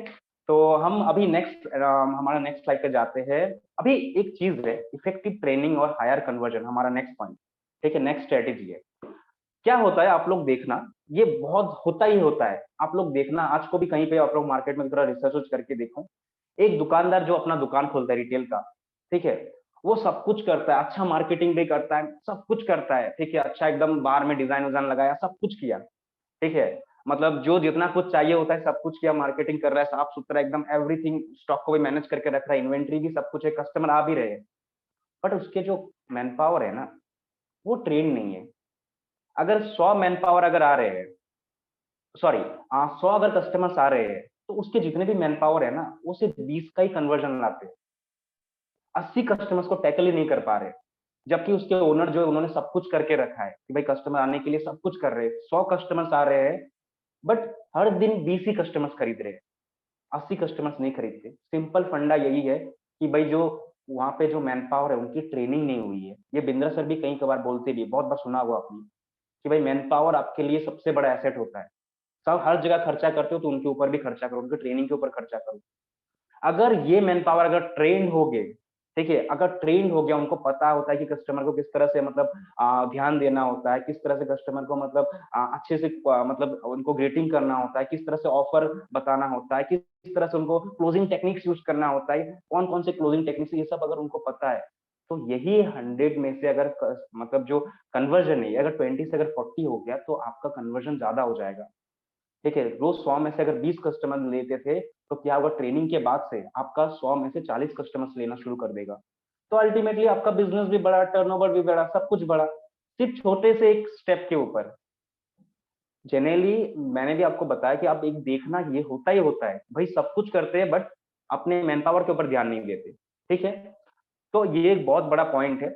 तो हम अभी नेक्स्ट हमारा नेक्स्ट स्लाइड पे जाते हैं। अभी एक चीज है इफेक्टिव ट्रेनिंग और हायर कन्वर्जन, हमारा नेक्स्ट पॉइंट। ठीक है, नेक्स्ट स्ट्रेटेजी है। क्या होता है आप लोग देखना, ये बहुत होता ही होता है, आप लोग देखना आज को भी कहीं पे आप लोग मार्केट में थोड़ा रिसर्च करके देखो। एक दुकानदार जो अपना दुकान खोलता है रिटेल का, ठीक है, वो सब कुछ करता है, अच्छा मार्केटिंग भी करता है, सब कुछ करता है, ठीक है, अच्छा एकदम बाहर में डिजाइन विजाइन लगाया, सब कुछ किया। ठीक है, मतलब जो जितना कुछ चाहिए होता है सब कुछ किया, मार्केटिंग कर रहा है, साफ सुथरा एकदम एवरीथिंग, स्टॉक को भी मैनेज करके रख रहा है, इन्वेंट्री भी सब कुछ है, कस्टमर आ भी रहे हैं, बट उसके जो मैन पावर है ना वो ट्रेन नहीं है। अगर 100 मैन पावर अगर आ रहे हैं, सॉरी 100 अगर कस्टमर्स आ रहे हैं, तो उसके जितने भी मैन पावर है ना वो सिर्फ 20 का ही कन्वर्जन लाते हैं, 80 कस्टमर्स को टैकल ही नहीं कर पा रहे। जबकि उसके ओनर जो है उन्होंने सब कुछ करके रखा है कि भाई कस्टमर आने के लिए सब कुछ कर रहे हैं, 100 कस्टमर्स आ रहे हैं, बट हर दिन 20 ही कस्टमर्स खरीद रहे हैं, 80 कस्टमर्स नहीं खरीदते। सिंपल फंडा यही है कि भाई जो वहां पे जो मैन पावर है उनकी ट्रेनिंग नहीं हुई है। ये बिंद्रा सर भी कई बार बोलते भी, बहुत बार सुना हुआ आपने कि भाई मैन पावर आपके लिए सबसे बड़ा एसेट होता है। सब हर जगह खर्चा करते हो तो उनके ऊपर भी खर्चा करो, उनकी ट्रेनिंग के ऊपर खर्चा करो। अगर ये मैन पावर अगर ट्रेंड हो गए, ठीक है, अगर ट्रेंड हो गया, उनको पता होता है कि कस्टमर को किस तरह से मतलब ध्यान देना होता है, किस तरह से कस्टमर को मतलब अच्छे से मतलब उनको ग्रेटिंग करना होता है, किस तरह से ऑफर बताना होता है, किस तरह से उनको क्लोजिंग टेक्निक्स यूज करना होता है, कौन कौन से क्लोजिंग टेक्निक्स, ये सब अगर उनको पता है, तो यही 100 में से अगर मतलब जो कन्वर्जन है अगर 20 से अगर 40 हो गया तो आपका कन्वर्जन ज्यादा हो जाएगा। ठीक है, रोज 100 में से अगर 20 कस्टमर लेते थे तो क्या होगा, ट्रेनिंग के बाद से आपका 100 में से 40 कस्टमर्स लेना शुरू कर देगा। तो अल्टीमेटली आपका बिजनेस भी बढ़ा, टर्नओवर भी बढ़ा, सब कुछ बढ़ा, सिर्फ छोटे से एक स्टेप के ऊपर। जनरली मैंने भी आपको बताया कि आप एक देखना, ये होता है भाई, सब कुछ करते हैं बट अपने मैन पावर के ऊपर ध्यान नहीं देते। ठीक है, तो ये एक बहुत बड़ा पॉइंट है।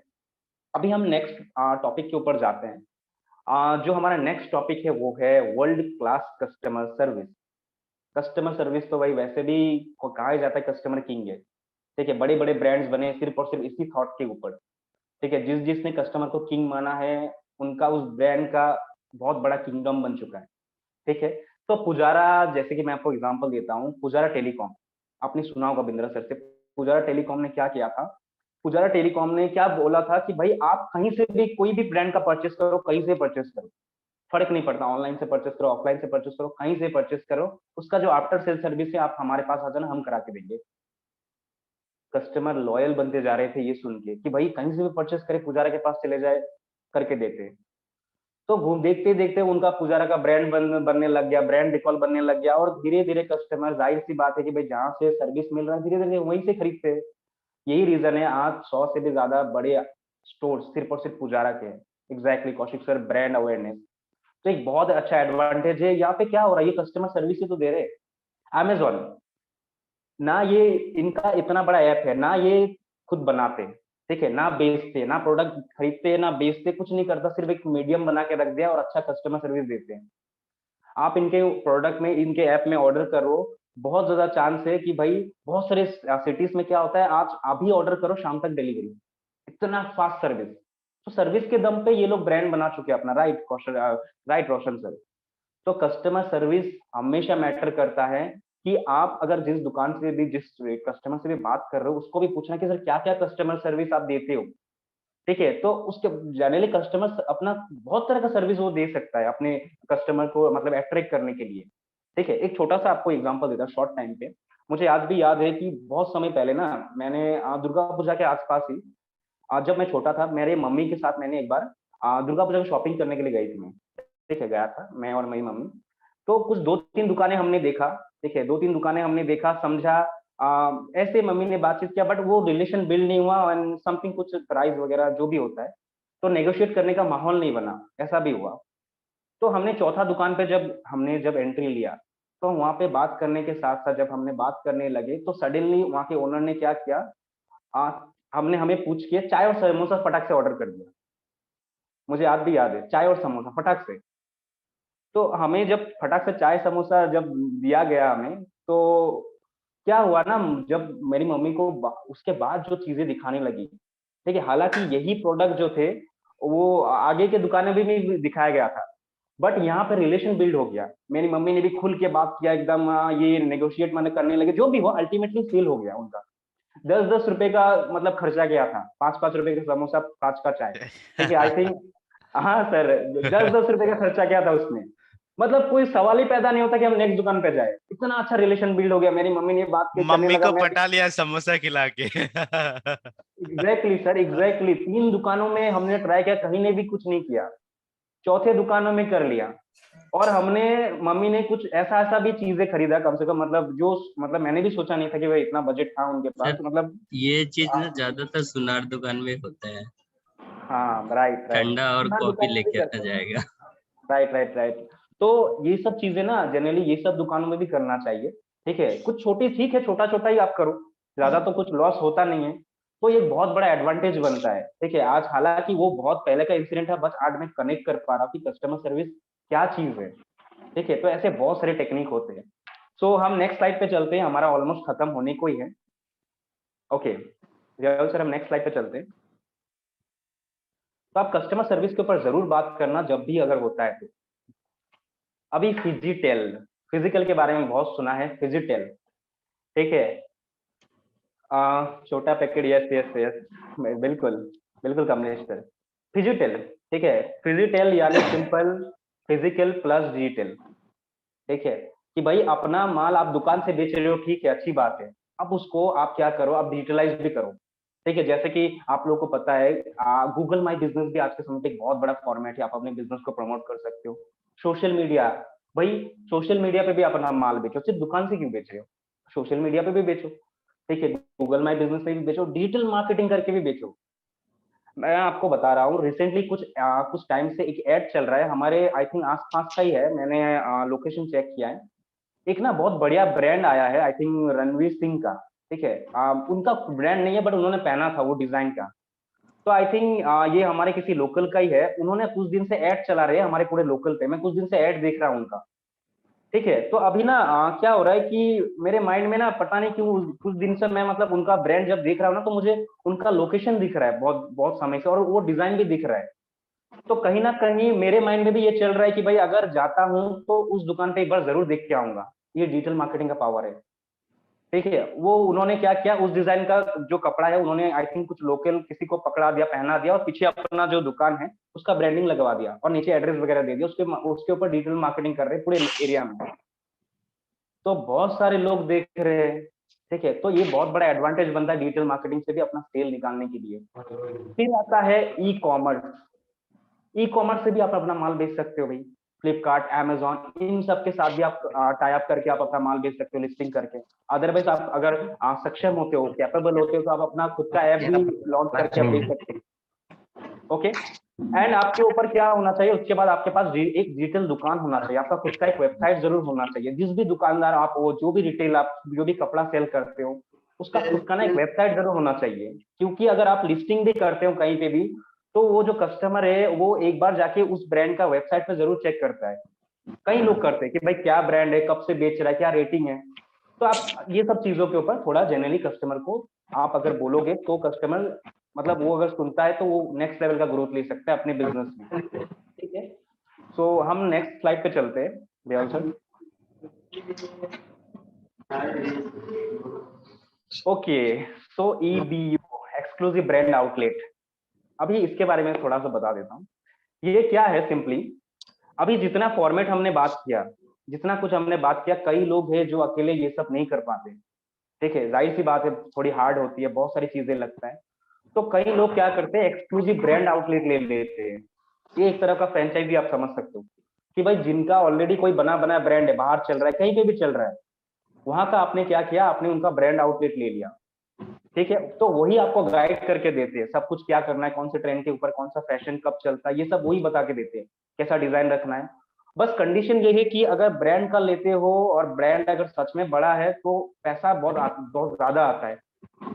अभी हम नेक्स्ट टॉपिक के ऊपर जाते हैं। जो हमारा नेक्स्ट टॉपिक है वो है world class customer service. Customer service तो भाई वैसे भी कहा ही जाता है कस्टमर किंग है। ठीक है, बड़े बड़े ब्रांड्स बने सिर्फ और सिर्फ इसी थॉट के ऊपर। ठीक है, जिसने कस्टमर को किंग माना है उनका उस ब्रांड का बहुत बड़ा किंगडम बन चुका है। ठीक है, तो पुजारा, जैसे कि मैं आपको एग्जांपल देता हूँ, पुजारा टेलीकॉम, आपने सुना होगा बिंद्रा सर से। पुजारा टेलीकॉम ने क्या किया था, पुजारा टेलीकॉम ने क्या बोला था कि भाई आप कहीं से भी कोई भी ब्रांड का परचेस करो, कहीं से परचेस करो, फर्क नहीं पड़ता, ऑनलाइन से परचेस करो, ऑफलाइन से परचेस करो, कहीं से परचेस करो, उसका जो आफ्टर सेल सर्विस है आप हमारे पास आ जाना, हम करा के देंगे। कस्टमर लॉयल बनते जा रहे थे ये सुन के कि भाई कहीं से भी परचेस करे, पुजारा के पास चले जाए, करके देते। तो घूम देखते देखते उनका पुजारा का ब्रांड बनने लग गया, ब्रांड रिकॉल बनने लग गया, और धीरे धीरे कस्टमर, जाहिर सी बात है कि भाई जहां से सर्विस मिल रहा है धीरे धीरे वहीं से खरीदते हैं। यही रीजन है आज 100 से भी ज्यादा बड़े स्टोर सिर्फ और सिर्फ पुजारा के हैं। Exactly Kaushik sir, brand awareness तो एक बहुत अच्छा एडवांटेज है। यहाँ पे क्या हो रहा है, ये कस्टमर सर्विस ही तो दे रहे हैं। अमेजोन ना, ये इनका इतना बड़ा ऐप है ना, ये खुद बनाते, ठीक है ना, बेचते ना, प्रोडक्ट खरीदते ना बेचते, कुछ नहीं करता, सिर्फ एक मीडियम बना के रख दिया और अच्छा कस्टमर सर्विस देते हैं। आप इनके प्रोडक्ट में, इनके ऐप में ऑर्डर करो, बहुत ज्यादा चांस है कि भाई बहुत सारे सिटीज में क्या होता है, आज अभी ऑर्डर करो शाम तक डिलीवरी, इतना फास्ट सर्विस। तो सर्विस के दम पे ये लोग ब्रांड बना चुके हैं अपना, राइट कौशल, राइट रोशन सर। तो कस्टमर सर्विस हमेशा मैटर करता है कि आप अगर जिस दुकान से भी, जिस कस्टमर से भी बात कर रहे हो, उसको भी पूछना कि सर क्या क्या कस्टमर सर्विस आप देते हो, ठीक है। तो उसके जनरली कस्टमर अपना बहुत तरह का सर्विस वो दे सकता है अपने कस्टमर को, मतलब अट्रैक्ट करने के लिए, ठीक है। एक छोटा सा आपको एग्जांपल देता हूँ शॉर्ट टाइम पे। मुझे आज भी याद है कि बहुत समय पहले ना, मैंने दुर्गा पूजा के आसपास ही, जब मैं छोटा था, मेरे मम्मी के साथ मैंने एक बार दुर्गा पूजा की शॉपिंग करने के लिए गई थी मैं, ठीक है, गया था मैं और मेरी मम्मी। तो कुछ 2-3 दुकानें हमने देखा, ठीक है, 2-3 दुकानें हमने देखा, समझा, ऐसे मम्मी ने बातचीत किया, बट वो रिलेशन बिल्ड नहीं हुआ, एंड समथिंग कुछ प्राइस वगैरह जो भी होता है, तो नेगोशिएट करने का माहौल नहीं बना, ऐसा भी हुआ। तो हमने चौथा दुकान पे जब एंट्री लिया, तो वहां पे बात करने के साथ साथ जब हमने बात करने लगे, तो सडनली वहां के ओनर ने क्या किया, आ, हमने हमें पूछ के चाय और समोसा फटाक से ऑर्डर कर दिया। मुझे आज भी याद है, चाय और समोसा फटाक से। तो हमें जब फटाक से चाय समोसा जब दिया गया हमें, तो क्या हुआ ना, जब मेरी मम्मी को उसके बाद जो चीजें दिखाने लगी, ठीक है, हालांकि यही प्रोडक्ट जो थे वो आगे के दुकानें भी में दिखाया गया था, बट यहाँ पे रिलेशन बिल्ड हो गया, मेरी मम्मी ने भी खुल के बात किया एकदम, ये नेगोशिएट मैंने करने लगे, जो भी हुआ अल्टीमेटली सेल हो गया उनका। 10-10 रुपए का मतलब खर्चा गया था, 5-5 रुपए का समोसा, 5 का चाय, ठीक है, आई थिंक। हाँ सर, 10-10 रुपए का खर्चा क्या था उसमें, मतलब कोई सवाल ही पैदा नहीं होता कि हम नेक्स्ट दुकान पे जाए, इतना अच्छा रिलेशन बिल्ड हो गया, मेरी मम्मी ने बात के करने मम्मी लगा, को मैं पटा लिया समोसा खिला के। एग्जैक्टली सर, एग्जैक्टली 3 दुकानों में हमने ट्राई किया, कहीं ने भी कुछ नहीं किया, चौथे दुकानों में कर लिया। और हमने, मम्मी ने कुछ ऐसा ऐसा भी चीजें खरीदा कम से कम, मतलब जो, मतलब मैंने भी सोचा नहीं था कि भाई इतना बजट था उनके पास, सर मतलब ये चीज ना ज्यादातर सुनार दुकान में होता है, हाँ, राइट राइट, ठंडा और हर कॉफी दुकान में भी लेके आ करते हैं, जाएगा। Right right right. तो ये सब चीजें ना जनरली ये सब दुकानों में भी करना चाहिए, ठीक है, कुछ छोटी, ठीक है, छोटा छोटा ही आप करो, ज्यादा तो कुछ लॉस होता नहीं है, तो ये बहुत बड़ा एडवांटेज बनता है, ठीक है। आज हालांकि वो बहुत पहले का इंसिडेंट है, बस आज मैं कनेक्ट कर पा रहा हूँ कि कस्टमर सर्विस क्या चीज है, ठीक है। तो ऐसे बहुत सारे टेक्निक होते हैं। सो हम नेक्स्ट स्लाइड पे चलते हैं, हमारा ऑलमोस्ट खत्म होने को ही है। ओके जय सर, हम नेक्स्ट स्लाइड पे चलते हैं। तो आप कस्टमर सर्विस के ऊपर जरूर बात करना जब भी अगर होता है तो। अभी फिजिटेल, फिजिकल के बारे में बहुत सुना है, फिजिटेल, ठीक है, छोटा पैकेट, यस यस यस, बिल्कुल बिल्कुल कमलेश सर। फिजिटेल, ठीक है, फिजिटेल यानी सिंपल फिजिकल प्लस डिजिटल, ठीक है, कि भाई अपना माल आप दुकान से बेच रहे हो, ठीक है, अच्छी बात है, अब उसको आप क्या करो, आप डिजिटलाइज भी करो, ठीक है। जैसे कि आप लोगों को पता है, गूगल माई बिजनेस भी आज के समय पे एक बहुत बड़ा फॉर्मेट है, आप अपने बिजनेस को प्रमोट कर सकते हो। सोशल मीडिया, भाई सोशल मीडिया पे भी अपना माल बेचो, सिर्फ दुकान से क्यों बेच रहे हो, सोशल मीडिया पे भी बेचो, ठीक है, गूगल माई बिजनेस पे भी बेचो, डिजिटल मार्केटिंग करके भी बेचो। मैं आपको बता रहा हूँ, रिसेंटली कुछ टाइम से एक एड चल रहा है हमारे, आई थिंक आसपास का ही है, मैंने लोकेशन चेक किया है, एक ना बहुत बढ़िया ब्रांड आया है, आई थिंक रणवीर सिंह का, ठीक है, उनका ब्रांड नहीं है बट उन्होंने पहना था वो डिजाइन का। तो आई थिंक ये हमारे किसी लोकल का ही है, उन्होंने कुछ दिन से ऐड चला रहे हैं हमारे पूरे लोकल पे, मैं कुछ दिन से ऐड देख रहा हूँ उनका, ठीक है। तो अभी ना क्या हो रहा है कि मेरे माइंड में ना पता नहीं क्यों कुछ दिन से मैं, मतलब उनका ब्रांड जब देख रहा हूँ ना, तो मुझे उनका लोकेशन दिख रहा है बहुत बहुत समय से, और वो डिजाइन भी दिख रहा है। तो कहीं ना कहीं मेरे माइंड में भी ये चल रहा है कि भाई अगर जाता हूँ तो उस दुकान पे एक बार जरूर देख के आऊंगा, ये डिजिटल मार्केटिंग का पावर है। ठीक है, वो उन्होंने क्या किया, उस डिजाइन का जो कपड़ा है उन्होंने आई थिंक कुछ लोकल किसी को पकड़ा दिया, पहना दिया, और पीछे अपना जो दुकान है उसका ब्रांडिंग लगवा दिया और नीचे एड्रेस वगैरह दे दिया, उसके ऊपर डिजिटल मार्केटिंग कर रहे हैं पूरे एरिया में। तो बहुत सारे लोग देख रहे हैं। ठीक है, तो ये बहुत बड़ा एडवांटेज बनता है डिजिटल मार्केटिंग से भी अपना सेल निकालने के लिए। फिर आता है ई कॉमर्स। ई कॉमर्स से भी आप अपना माल बेच सकते हो भाई, फ्लिपकार्ट, अमेजॉन, इन सब के साथ भी आप टाई अप करके आप अपना माल बेच सकते हो लिस्टिंग करके। अदरवाइज आप अगर सक्षम होते हो, कैपेबल होते हो, तो आप अपना खुद का ऐप भी लॉन्च करके आप बेच सकते हो। ओके, एंड आपके ऊपर क्या होना चाहिए, उसके बाद आपके पास एक डिजिटल दुकान होना चाहिए, आपका खुद का एक वेबसाइट जरूर होना चाहिए। जिस भी दुकानदार आप हो, जो भी रिटेल आप जो भी कपड़ा सेल करते हो, उसका खुद का ना एक वेबसाइट जरूर होना चाहिए। क्योंकि अगर आप लिस्टिंग भी करते हो कहीं पे भी, तो वो जो कस्टमर है वो एक बार जाके उस ब्रांड का वेबसाइट पे जरूर चेक करता है। कई लोग करते हैं कि भाई क्या ब्रांड है, कब से बेच रहा है, क्या रेटिंग है। तो आप ये सब चीजों के ऊपर थोड़ा जनरली कस्टमर को आप अगर बोलोगे तो कस्टमर मतलब वो अगर सुनता है तो वो नेक्स्ट लेवल का ग्रोथ ले सकता है अपने बिजनेस में। ठीक है, सो हम नेक्स्ट स्लाइड पे चलते हैं दयाल सर। ओके, सो ईबीयू, एक्सक्लूसिव ब्रांड आउटलेट। अभी इसके बारे में थोड़ा सा बता देता हूँ। ये क्या है, सिंपली अभी जितना फॉर्मेट हमने बात किया, जितना कुछ हमने बात किया, कई लोग हैं जो अकेले ये सब नहीं कर पाते। ठीक है, जाहिर सी बात है, थोड़ी हार्ड होती है, बहुत सारी चीजें लगता है। तो कई लोग क्या करते हैं, एक्सक्लूसिव ब्रांड आउटलेट ले लेते हैं। ये एक तरह का फ्रेंचाइजी आप समझ सकते हो कि भाई जिनका ऑलरेडी कोई बना बनाया ब्रांड है, बाहर चल रहा है, कहीं पे भी चल रहा है, वहां का आपने क्या किया, आपने उनका ब्रांड आउटलेट ले लिया। ठीक है, तो वही आपको गाइड करके देते हैं सब कुछ, क्या करना है, कौन से ट्रेंड के ऊपर कौन सा फैशन कब चलता है, ये सब वही बता के देते हैं, कैसा डिजाइन रखना है। बस कंडीशन ये है कि अगर ब्रांड का लेते हो और ब्रांड अगर सच में बड़ा है तो पैसा बहुत ज्यादा आता है।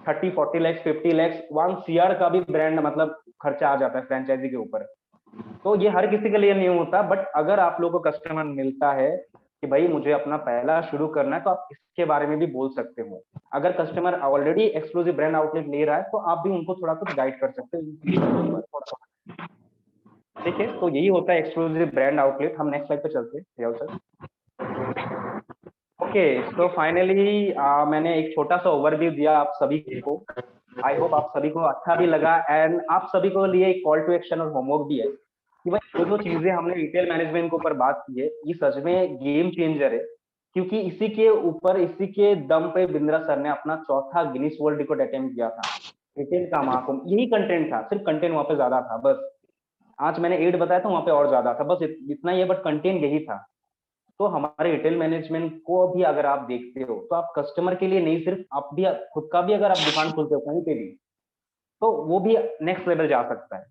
30-40 लाख 50 लाख 1 CR का भी ब्रांड मतलब खर्चा आ जाता है फ्रेंचाइजी के ऊपर। तो ये हर किसी के लिए नहीं होता, बट अगर आप लोगों को कस्टमर मिलता है कि भाई मुझे अपना पहला शुरू करना है, तो आप इसके बारे में भी बोल सकते हो। अगर customer already exclusive brand outlet ले रहा है तो आप भी उनको थोड़ा कुछ गाइड कर सकते हो। ठीक है, तो यही होता है एक्सक्लूसिव ब्रांड आउटलेट। हम नेक्स्ट स्लाइड पे चलते हैं सर। ओके, सो फाइनली मैंने एक छोटा सा ओवरव्यू दिया आप सभी को। आई होप आप सभी को अच्छा भी लगा, एंड आप सभी को लिए एक कॉल टू एक्शन और होमवर्क भी है कि भाई जो चीजें हमने रिटेल मैनेजमेंट के ऊपर बात की है, ये सच में गेम चेंजर है। क्योंकि इसी के ऊपर, इसी के दम पे बिंद्रा सर ने अपना चौथा गिनीज वर्ल्ड रिकॉर्ड अटेम्प्ट किया था। रिटेल का महाकुंभ, यही कंटेंट था, सिर्फ कंटेंट वहां पे ज्यादा था बस। आज मैंने 8 बताया था, वहां पे और ज्यादा था, बस इतना ही है, बट कंटेंट यही था। तो हमारे रिटेल मैनेजमेंट को भी अगर आप देखते हो तो आप कस्टमर के लिए नहीं, सिर्फ आप भी खुद का भी अगर आप दुकान खोलते हो कहीं पे भी, तो वो भी नेक्स्ट लेवल जा सकता है।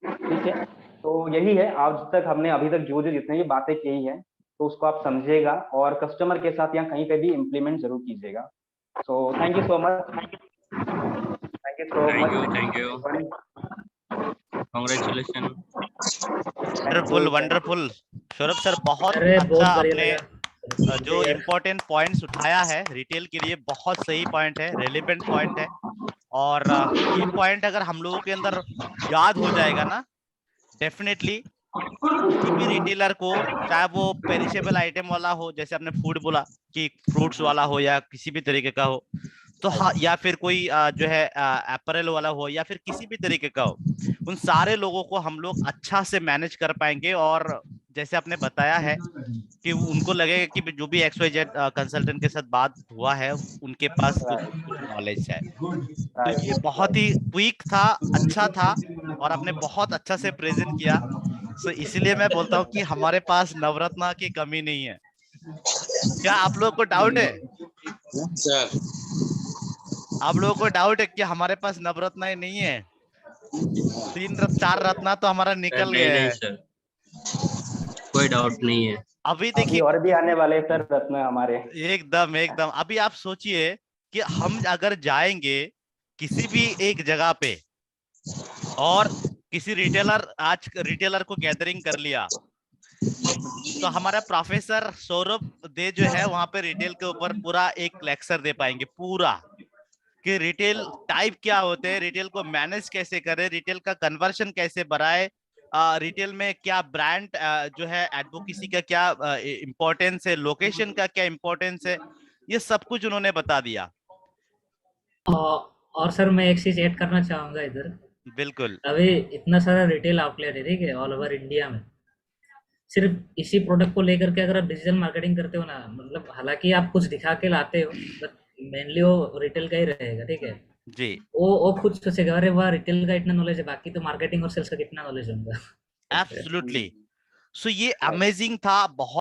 ठीक है, तो यही है, आज तक हमने अभी तक जो जो जितने भी बातें की हैं, तो उसको आप समझिएगा और कस्टमर के साथ या कहीं पे भी इम्प्लीमेंट जरूर कीजिएगा। So thank you so much, thank you so much, thank you congratulation. Wonderful wonderful Saurabh sir, बहुत अरे अच्छा बहुत बढ़िया आपने लगा। जो इम्पोर्टेंट पॉइंट्स उठाया है रिटेल के लिए, बहुत सही पॉइंट है, रेलेवेंट पॉइंट है। और ये पॉइंट अगर हम लोगों के अंदर याद हो जाएगा ना, डेफिनेटली किसी भी रिटेलर को, चाहे वो पेरिशेबल आइटम वाला हो, जैसे आपने फूड बोला कि फ्रूट्स वाला हो या किसी भी तरीके का हो, तो हाँ, या फिर कोई जो है एपरेल वाला हो या फिर किसी भी तरीके का हो, उन सारे लोगों को हम लोग अच्छा से मैनेज कर पाएंगे। और जैसे आपने बताया है कि उनको लगेगा कि जो भी XYZ कंसल्टेंट के साथ बात हुआ है उनके पास कुछ नॉलेज है। तो ये बहुत ही क्विक था, अच्छा था, और आपने बहुत अच्छा से प्रेजेंट किया। सो इसीलिए मैं बोलता हूँ कि हमारे पास नवरत्ना की कमी नहीं है। क्या आप लोगों को डाउट है? सर आप लोगों को डाउट है कि हमारे पास नवरत्ना ही नहीं है? 4 रत्ना तो हमारा निकल नहीं गया नहीं है। सर, कोई डाउट नहीं है। अभी अभी देखिए, और भी आने वाले सर रत्न हमारे। एकदम एकदम। अभी आप सोचिए कि हम अगर जाएंगे किसी भी एक जगह पे और किसी रिटेलर को गैदरिंग कर लिया, तो हमारा प्रोफेसर सौरभ दे जो है वहां पे रिटेल के ऊपर पूरा एक लेक्चर दे पाएंगे, पूरा कि रिटेल टाइप क्या होते हैं, रिटेल को मैनेज कैसे करें, रिटेल का कन्वर्शन कैसे बढ़ाए, रिटेल में क्या ब्रांड जो है एडवोकेसी का क्या इम्पोर्टेंस है, लोकेशन का क्या इम्पोर्टेंस है, ये सब कुछ उन्होंने बता दिया। और सर मैं एक चीज ऐड करना चाहूंगा इधर। बिल्कुल अभी इतना सारा रिटेल आउटलेट है, ठीक है, ऑल ओवर इंडिया में। सिर्फ इसी प्रोडक्ट को लेकर के अगर आप डिजिटल मार्केटिंग करते हो ना, मतलब हालांकि आप कुछ दिखा के लाते हो, बट मेनली वो रिटेल का ही रहेगा, ठीक है। जी, वो खुद सोचेगा, अरे वाह रिटेल का इतना नॉलेज है, बाकी तो मार्केटिंग और सेल्स का कितना नॉलेज होगा। एब्सोल्युटली। सो ये अमेजिंग था, बहुत